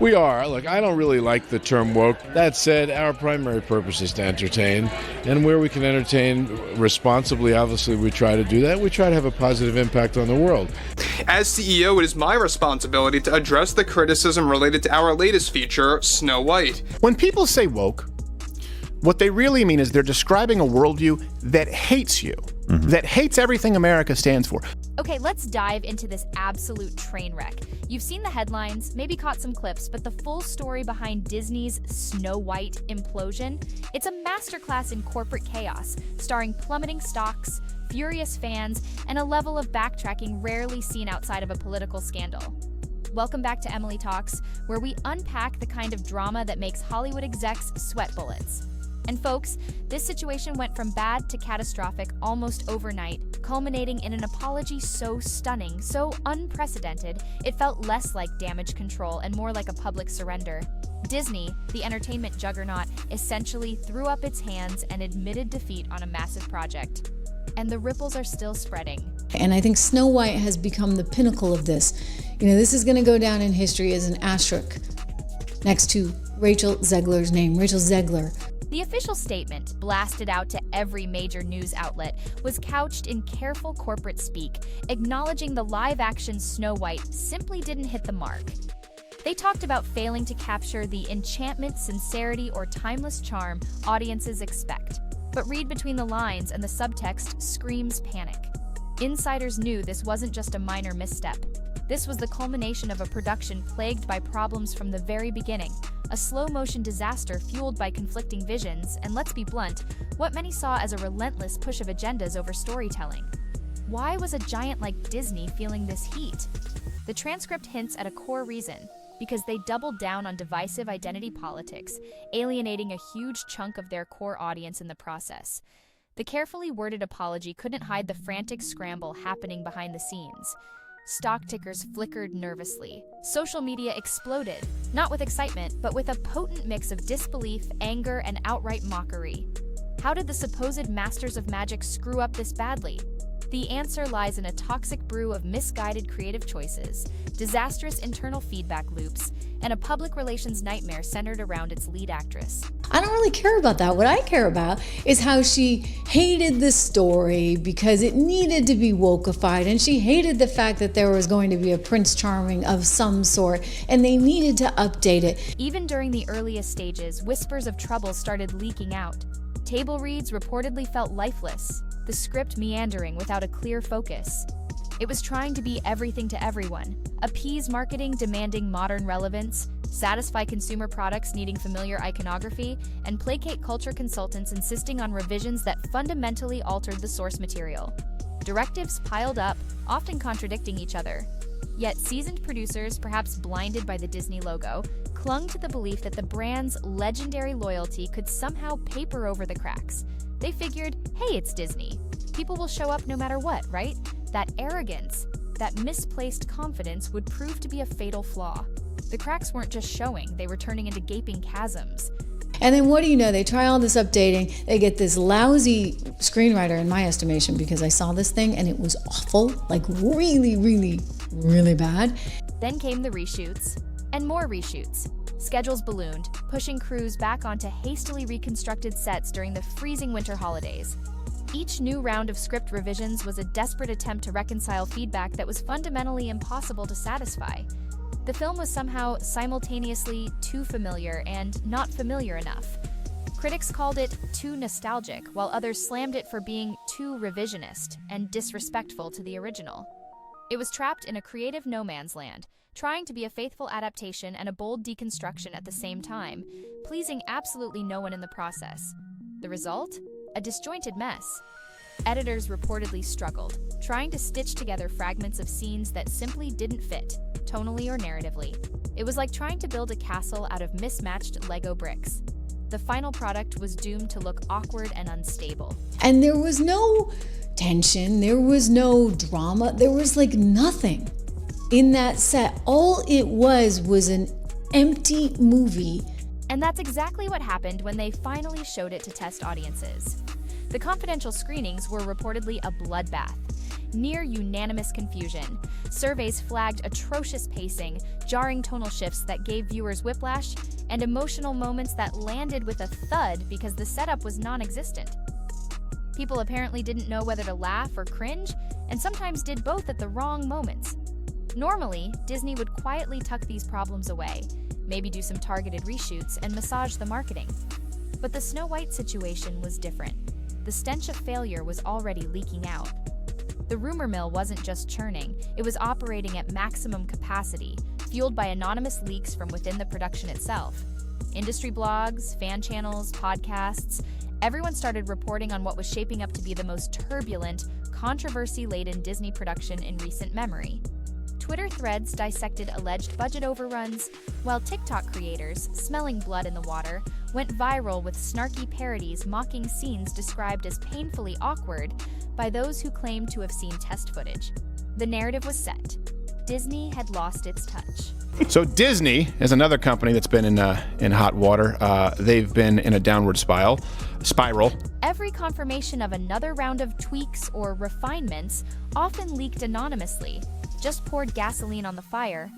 We are. Look, I don't really like the term woke. That said, our primary purpose is to entertain. And where we can entertain responsibly, obviously, we try to do that. We try to have a positive impact on the world. As CEO, it is my responsibility to address the criticism related to our latest feature, Snow White. When people say woke, what they really mean is they're describing a worldview that hates you, that hates everything America stands for. Okay, let's dive into this absolute train wreck. You've seen the headlines, maybe caught some clips, but the full story behind Disney's Snow White implosion? It's a masterclass in corporate chaos, starring plummeting stocks, furious fans, and a level of backtracking rarely seen outside of a political scandal. Welcome back to Emily Talks, where we unpack the kind of drama that makes Hollywood execs sweat bullets. And folks, this situation went from bad to catastrophic almost overnight, culminating in an apology so stunning, so unprecedented, it felt less like damage control and more like a public surrender. Disney, the entertainment juggernaut, essentially threw up its hands and admitted defeat on a massive project. And the ripples are still spreading. And I think Snow White has become the pinnacle of this. This is going to go down in history as an asterisk next to Rachel Zegler's name, Rachel Zegler. The official statement, blasted out to every major news outlet, was couched in careful corporate speak, acknowledging the live-action Snow White simply didn't hit the mark. They talked about failing to capture the enchantment, sincerity, or timeless charm audiences expect. But read between the lines and the subtext screams panic. Insiders knew this wasn't just a minor misstep. This was the culmination of a production plagued by problems from the very beginning, a slow-motion disaster fueled by conflicting visions, and let's be blunt, what many saw as a relentless push of agendas over storytelling. Why was a giant like Disney feeling this heat? The transcript hints at a core reason, because they doubled down on divisive identity politics, alienating a huge chunk of their core audience in the process. The carefully worded apology couldn't hide the frantic scramble happening behind the scenes. Stock tickers flickered nervously. Social media exploded, not with excitement, but with a potent mix of disbelief, anger, and outright mockery. How did the supposed masters of magic screw up this badly? The answer lies in a toxic brew of misguided creative choices, disastrous internal feedback loops, and a public relations nightmare centered around its lead actress. I don't really care about that. What I care about is how she hated the story because it needed to be wokeified, and she hated the fact that there was going to be a Prince Charming of some sort, and they needed to update it. Even during the earliest stages, whispers of trouble started leaking out. Table reads reportedly felt lifeless, the script meandering without a clear focus. It was trying to be everything to everyone, appease marketing demanding modern relevance, satisfy consumer products needing familiar iconography, and placate culture consultants insisting on revisions that fundamentally altered the source material. Directives piled up, often contradicting each other. Yet seasoned producers, perhaps blinded by the Disney logo, clung to the belief that the brand's legendary loyalty could somehow paper over the cracks. They figured, hey, it's Disney. People will show up no matter what, right? That arrogance, that misplaced confidence would prove to be a fatal flaw. The cracks weren't just showing, they were turning into gaping chasms. And then what do you know? They try all this updating. They get this lousy screenwriter, in my estimation, because I saw this thing and it was awful, like really, really, really bad. Then came the reshoots, and more reshoots. Schedules ballooned, pushing crews back onto hastily reconstructed sets during the freezing winter holidays. Each new round of script revisions was a desperate attempt to reconcile feedback that was fundamentally impossible to satisfy. The film was somehow simultaneously too familiar and not familiar enough. Critics called it too nostalgic, while others slammed it for being too revisionist and disrespectful to the original. It was trapped in a creative no man's land, trying to be a faithful adaptation and a bold deconstruction at the same time, pleasing absolutely no one in the process. The result? A disjointed mess. Editors reportedly struggled, trying to stitch together fragments of scenes that simply didn't fit, tonally or narratively. It was like trying to build a castle out of mismatched Lego bricks. The final product was doomed to look awkward and unstable. And there was no tension, there was no drama, there was like nothing in that set. All it was an empty movie. And that's exactly what happened when they finally showed it to test audiences. The confidential screenings were reportedly a bloodbath. near unanimous confusion. Surveys flagged atrocious pacing, jarring tonal shifts that gave viewers whiplash, and emotional moments that landed with a thud because the setup was non-existent. People apparently didn't know whether to laugh or cringe, and sometimes did both at the wrong moments. Normally, Disney would quietly tuck these problems away, maybe do some targeted reshoots and massage the marketing. But the Snow White situation was different. The stench of failure was already leaking out. The rumor mill wasn't just churning, it was operating at maximum capacity, fueled by anonymous leaks from within the production itself. Industry blogs, fan channels, podcasts, everyone started reporting on what was shaping up to be the most turbulent, controversy-laden Disney production in recent memory. Twitter threads dissected alleged budget overruns, while TikTok creators, smelling blood in the water, went viral with snarky parodies mocking scenes described as painfully awkward by those who claimed to have seen test footage. The narrative was set. Disney had lost its touch. So Disney is another company that's been in hot water. They've been in a downward spiral. Every confirmation of another round of tweaks or refinements often leaked anonymously, just poured gasoline on the fire.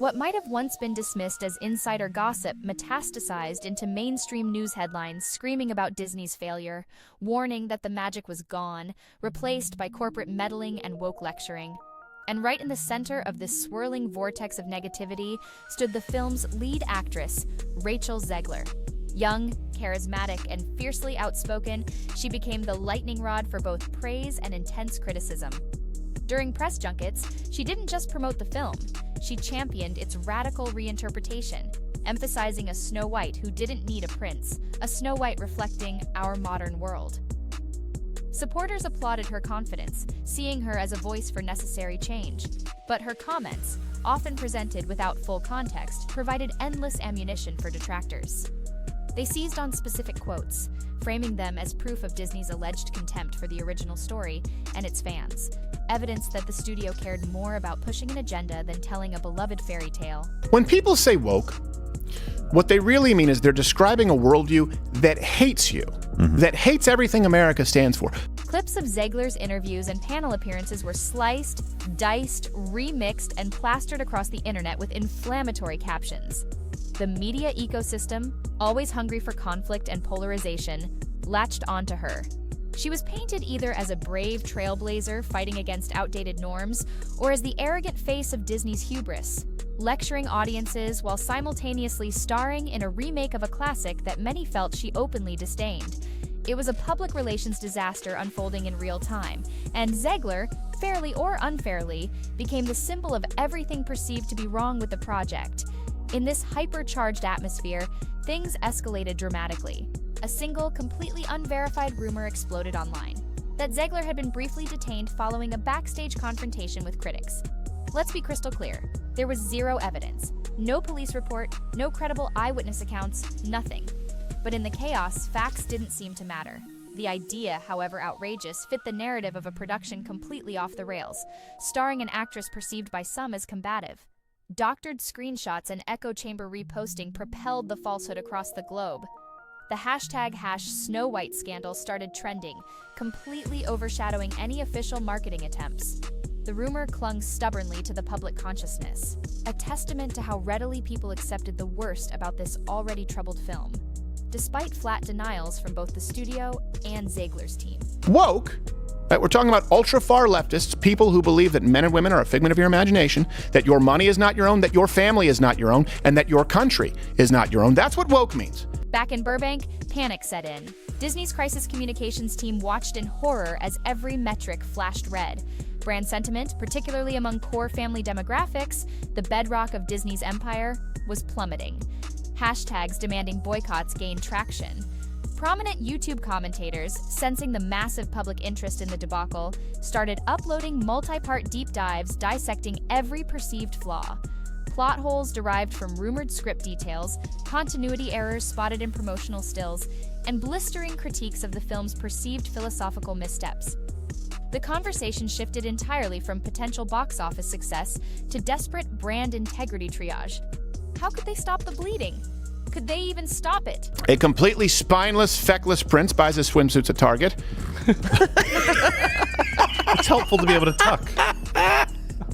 What might have once been dismissed as insider gossip metastasized into mainstream news headlines screaming about Disney's failure, warning that the magic was gone, replaced by corporate meddling and woke lecturing. And right in the center of this swirling vortex of negativity stood the film's lead actress, Rachel Zegler. Young, charismatic, and fiercely outspoken, she became the lightning rod for both praise and intense criticism. During press junkets, she didn't just promote the film, she championed its radical reinterpretation, emphasizing a Snow White who didn't need a prince, a Snow White reflecting our modern world. Supporters applauded her confidence, seeing her as a voice for necessary change. But her comments, often presented without full context, provided endless ammunition for detractors. They seized on specific quotes, framing them as proof of Disney's alleged contempt for the original story and its fans, evidence that the studio cared more about pushing an agenda than telling a beloved fairy tale. When people say woke, what they really mean is they're describing a worldview that hates you, that hates everything America stands for. Clips of Zegler's interviews and panel appearances were sliced, diced, remixed, and plastered across the internet with inflammatory captions. The media ecosystem, always hungry for conflict and polarization, latched onto her. She was painted either as a brave trailblazer fighting against outdated norms, or as the arrogant face of Disney's hubris, lecturing audiences while simultaneously starring in a remake of a classic that many felt she openly disdained. It was a public relations disaster unfolding in real time, and Zegler, fairly or unfairly, became the symbol of everything perceived to be wrong with the project. In this hyper-charged atmosphere, things escalated dramatically. A single, completely unverified rumor exploded online, that Zegler had been briefly detained following a backstage confrontation with critics. Let's be crystal clear, there was zero evidence. No police report, no credible eyewitness accounts, nothing. But in the chaos, facts didn't seem to matter. The idea, however outrageous, fit the narrative of a production completely off the rails, starring an actress perceived by some as combative. Doctored screenshots and echo chamber reposting propelled the falsehood across the globe. The hashtag #SnowWhite scandal started trending, completely overshadowing any official marketing attempts. The rumor clung stubbornly to the public consciousness, a testament to how readily people accepted the worst about this already troubled film, despite flat denials from both the studio and Zegler's team. Woke? We're talking about ultra-far leftists, people who believe that men and women are a figment of your imagination, that your money is not your own, that your family is not your own, and that your country is not your own. That's what woke means. Back in Burbank, panic set in. Disney's crisis communications team watched in horror as every metric flashed red. Brand sentiment, particularly among core family demographics, the bedrock of Disney's empire, was plummeting. Hashtags demanding boycotts gained traction. Prominent YouTube commentators, sensing the massive public interest in the debacle, started uploading multi-part deep dives dissecting every perceived flaw. Plot holes derived from rumored script details, continuity errors spotted in promotional stills, and blistering critiques of the film's perceived philosophical missteps. The conversation shifted entirely from potential box office success to desperate brand integrity triage. How could they stop the bleeding? Could they even stop it? A completely spineless, feckless prince buys his swimsuits at Target. It's helpful to be able to tuck.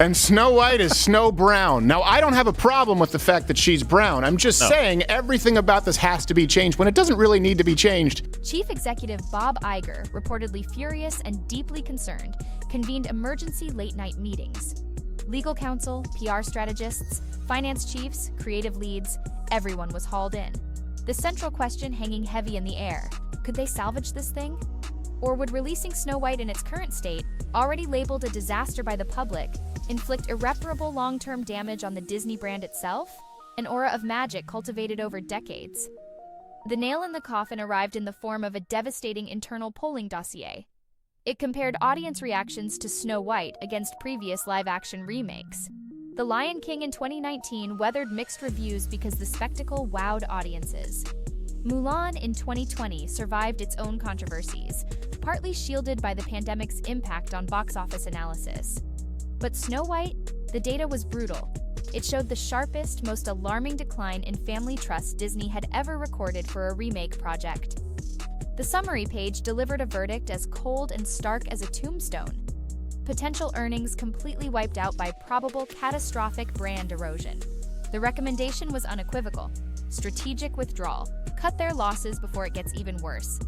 And Snow White is Snow Brown. Now, I don't have a problem with the fact that she's brown. I'm just saying everything about this has to be changed when it doesn't really need to be changed. Chief Executive Bob Iger, reportedly furious and deeply concerned, convened emergency late-night meetings. Legal counsel, PR strategists, finance chiefs, creative leads, everyone was hauled in. The central question hanging heavy in the air: could they salvage this thing? Or would releasing Snow White in its current state, already labeled a disaster by the public, inflict irreparable long-term damage on the Disney brand itself? An aura of magic cultivated over decades. The nail in the coffin arrived in the form of a devastating internal polling dossier. It compared audience reactions to Snow White against previous live-action remakes. The Lion King in 2019 weathered mixed reviews because the spectacle wowed audiences. Mulan in 2020 survived its own controversies, partly shielded by the pandemic's impact on box office analysis. But Snow White, the data was brutal. It showed the sharpest, most alarming decline in family trust Disney had ever recorded for a remake project. The summary page delivered a verdict as cold and stark as a tombstone. Potential earnings completely wiped out by probable catastrophic brand erosion. The recommendation was unequivocal: strategic withdrawal. Cut their losses before it gets even worse.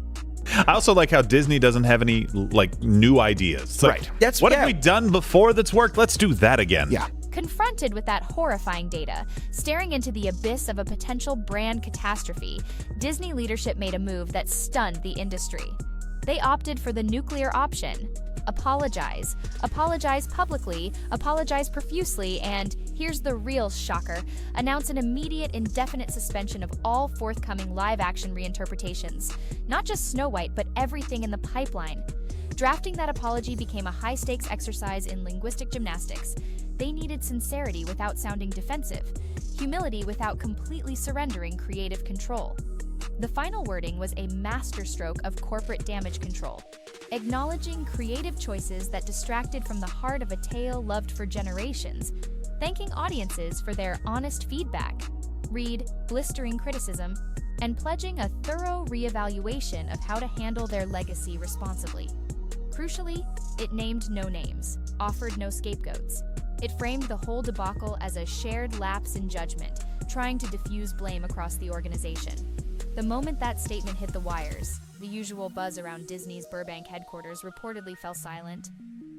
I also like how Disney doesn't have any new ideas. It's like, Right. what have we done before that's worked? Let's do that again. Yeah. Confronted with that horrifying data, staring into the abyss of a potential brand catastrophe, Disney leadership made a move that stunned the industry. They opted for the nuclear option. Apologize. Apologize publicly, apologize profusely, and here's the real shocker: announce an immediate indefinite suspension of all forthcoming live-action reinterpretations. Not just Snow White, but everything in the pipeline. Drafting that apology became a high-stakes exercise in linguistic gymnastics. They needed sincerity without sounding defensive, humility without completely surrendering creative control. The final wording was a masterstroke of corporate damage control, acknowledging creative choices that distracted from the heart of a tale loved for generations, thanking audiences for their honest feedback, read blistering criticism, and pledging a thorough reevaluation of how to handle their legacy responsibly. Crucially, it named no names, offered no scapegoats. It framed the whole debacle as a shared lapse in judgment, trying to diffuse blame across the organization. The moment that statement hit the wires, the usual buzz around Disney's Burbank headquarters reportedly fell silent.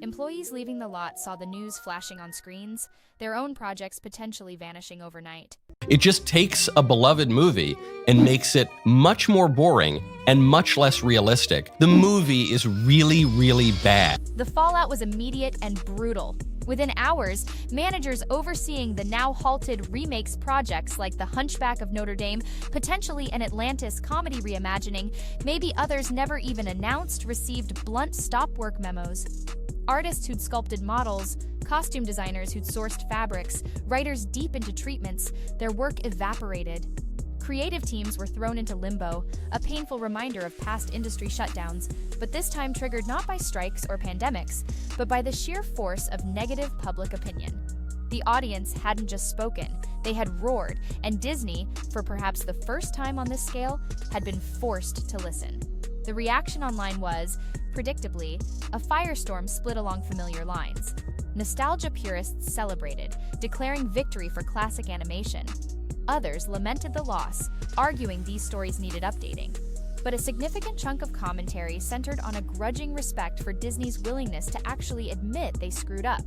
Employees leaving the lot saw the news flashing on screens, their own projects potentially vanishing overnight. It just takes a beloved movie and makes it much more boring and much less realistic. The movie is really, really bad. The fallout was immediate and brutal. Within hours, managers overseeing the now halted remakes projects like The Hunchback of Notre Dame, potentially an Atlantis comedy reimagining, maybe others never even announced, received blunt stop-work memos. Artists who'd sculpted models, costume designers who'd sourced fabrics, writers deep into treatments, their work evaporated. Creative teams were thrown into limbo, a painful reminder of past industry shutdowns, but this time triggered not by strikes or pandemics, but by the sheer force of negative public opinion. The audience hadn't just spoken, they had roared, and Disney, for perhaps the first time on this scale, had been forced to listen. The reaction online was, predictably, a firestorm split along familiar lines. Nostalgia purists celebrated, declaring victory for classic animation. Others lamented the loss, arguing these stories needed updating. But a significant chunk of commentary centered on a grudging respect for Disney's willingness to actually admit they screwed up,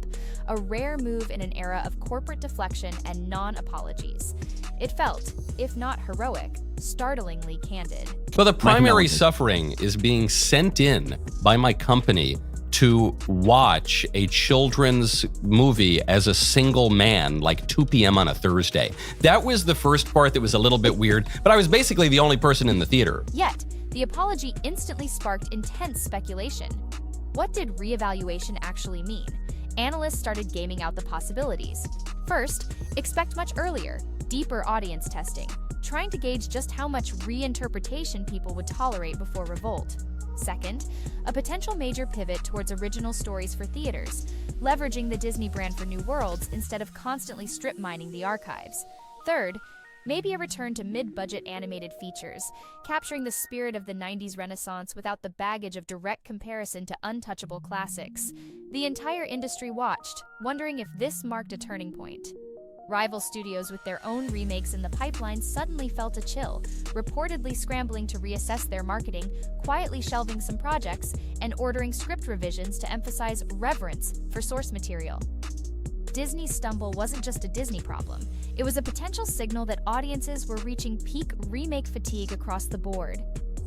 a rare move in an era of corporate deflection and non-apologies. It felt, if not heroic, startlingly candid. But the primary suffering is being sent in by my company to watch a children's movie as a single man, like 2 p.m. on a Thursday. That was the first part that was a little bit weird, but I was basically the only person in the theater. Yet, the apology instantly sparked intense speculation. What did reevaluation actually mean? Analysts started gaming out the possibilities. First, expect much earlier, deeper audience testing, trying to gauge just how much reinterpretation people would tolerate before revolt. Second, a potential major pivot towards original stories for theaters, leveraging the Disney brand for new worlds instead of constantly strip mining the archives. Third, Maybe a return to mid-budget animated features, capturing the spirit of the 90s Renaissance without the baggage of direct comparison to untouchable classics. The entire industry watched, wondering if this marked a turning point. Rival studios with their own remakes in the pipeline suddenly felt a chill, reportedly scrambling to reassess their marketing, quietly shelving some projects, and ordering script revisions to emphasize reverence for source material. Disney's stumble wasn't just a Disney problem. It was a potential signal that audiences were reaching peak remake fatigue across the board.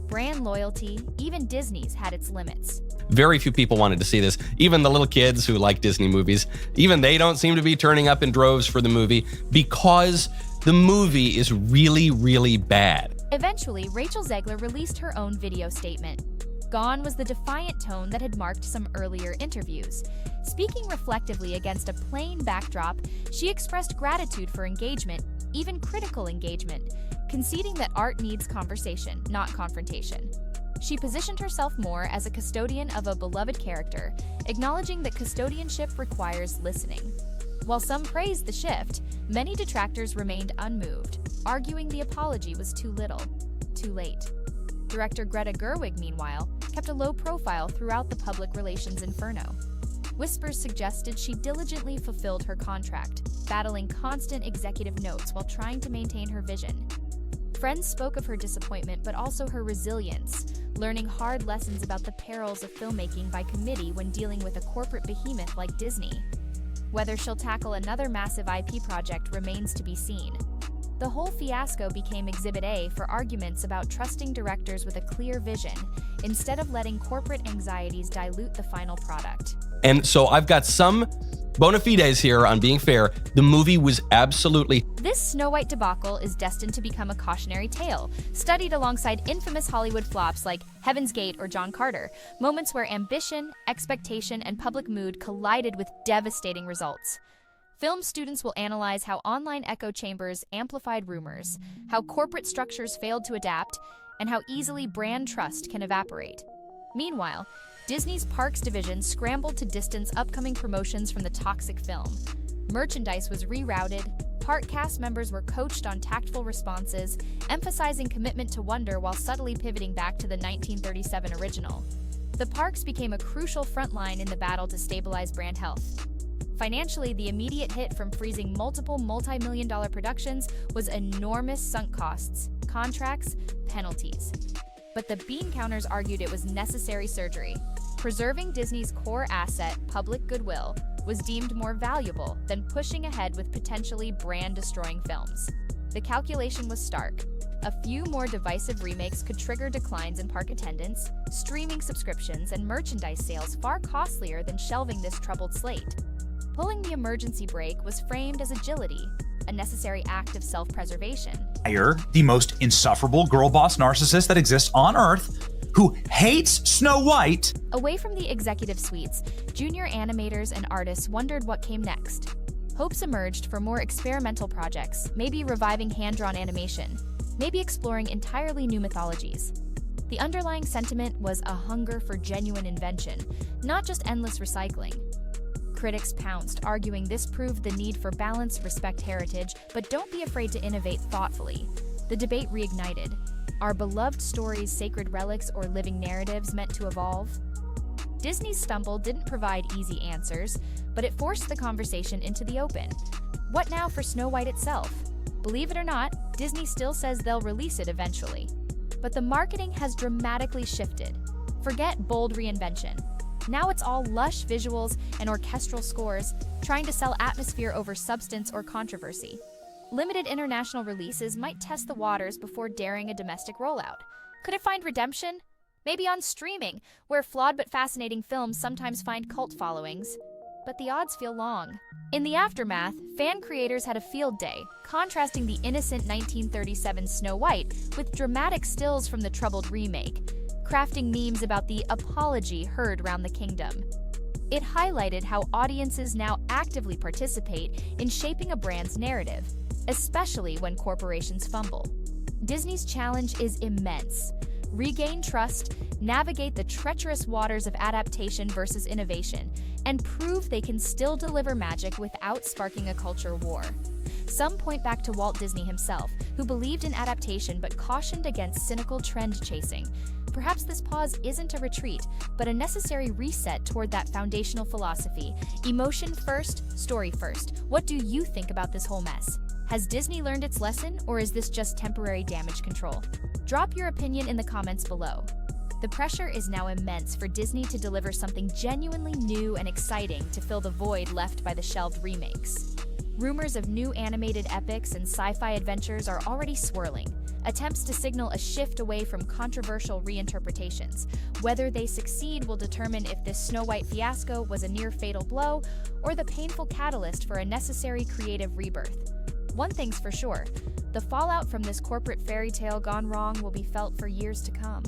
Brand loyalty, even Disney's, had its limits. Very few people wanted to see this. Even the little kids who like Disney movies, even they don't seem to be turning up in droves for the movie because the movie is really, really bad. Eventually, Rachel Zegler released her own video statement. Gone was the defiant tone that had marked some earlier interviews. Speaking reflectively against a plain backdrop, she expressed gratitude for engagement, even critical engagement, conceding that art needs conversation, not confrontation. She positioned herself more as a custodian of a beloved character, acknowledging that custodianship requires listening. While some praised the shift, many detractors remained unmoved, arguing the apology was too little, too late. Director Greta Gerwig, meanwhile, kept a low profile throughout the public relations inferno. Whispers suggested she diligently fulfilled her contract, battling constant executive notes while trying to maintain her vision. Friends spoke of her disappointment, but also her resilience, learning hard lessons about the perils of filmmaking by committee when dealing with a corporate behemoth like Disney. Whether she'll tackle another massive IP project remains to be seen. The whole fiasco became Exhibit A for arguments about trusting directors with a clear vision, instead of letting corporate anxieties dilute the final product. And so I've got some bona fides here on being fair. The movie was absolutely... This Snow White debacle is destined to become a cautionary tale, studied alongside infamous Hollywood flops like Heaven's Gate or John Carter, moments where ambition, expectation, and public mood collided with devastating results. Film students will analyze how online echo chambers amplified rumors, how corporate structures failed to adapt, and how easily brand trust can evaporate. Meanwhile, Disney's Parks division scrambled to distance upcoming promotions from the toxic film. Merchandise was rerouted, park cast members were coached on tactful responses, emphasizing commitment to wonder while subtly pivoting back to the 1937 original. The parks became a crucial front line in the battle to stabilize brand health. Financially, the immediate hit from freezing multiple multi-million-dollar productions was enormous sunk costs, contracts, penalties. But the bean counters argued it was necessary surgery. Preserving Disney's core asset, public goodwill, was deemed more valuable than pushing ahead with potentially brand-destroying films. The calculation was stark. A few more divisive remakes could trigger declines in park attendance, streaming subscriptions, and merchandise sales far costlier than shelving this troubled slate. Pulling the emergency brake was framed as agility, a necessary act of self-preservation. Hire the most insufferable girl boss narcissist that exists on Earth, who hates Snow White. Away from the executive suites, junior animators and artists wondered what came next. Hopes emerged for more experimental projects, maybe reviving hand-drawn animation, maybe exploring entirely new mythologies. The underlying sentiment was a hunger for genuine invention, not just endless recycling. Critics pounced, arguing this proved the need for balance, respect heritage, but don't be afraid to innovate thoughtfully. The debate reignited. Are beloved stories sacred relics or living narratives meant to evolve? Disney's stumble didn't provide easy answers, but it forced the conversation into the open. What now for Snow White itself? Believe it or not, Disney still says they'll release it eventually. But the marketing has dramatically shifted. Forget bold reinvention. Now it's all lush visuals and orchestral scores, trying to sell atmosphere over substance or controversy. Limited international releases might test the waters before daring a domestic rollout. Could it find redemption? Maybe on streaming, where flawed but fascinating films sometimes find cult followings. But the odds feel long. In the aftermath, fan creators had a field day, contrasting the innocent 1937 Snow White with dramatic stills from the troubled remake, crafting memes about the apology heard around the kingdom. It highlighted how audiences now actively participate in shaping a brand's narrative, especially when corporations fumble. Disney's challenge is immense. Regain trust, navigate the treacherous waters of adaptation versus innovation, and prove they can still deliver magic without sparking a culture war. Some point back to Walt Disney himself, who believed in adaptation but cautioned against cynical trend chasing. Perhaps this pause isn't a retreat, but a necessary reset toward that foundational philosophy. Emotion first, story first. What do you think about this whole mess? Has Disney learned its lesson, or is this just temporary damage control? Drop your opinion in the comments below. The pressure is now immense for Disney to deliver something genuinely new and exciting to fill the void left by the shelved remakes. Rumors of new animated epics and sci-fi adventures are already swirling, attempts to signal a shift away from controversial reinterpretations. Whether they succeed will determine if this Snow White fiasco was a near-fatal blow or the painful catalyst for a necessary creative rebirth. One thing's for sure, the fallout from this corporate fairy tale gone wrong will be felt for years to come.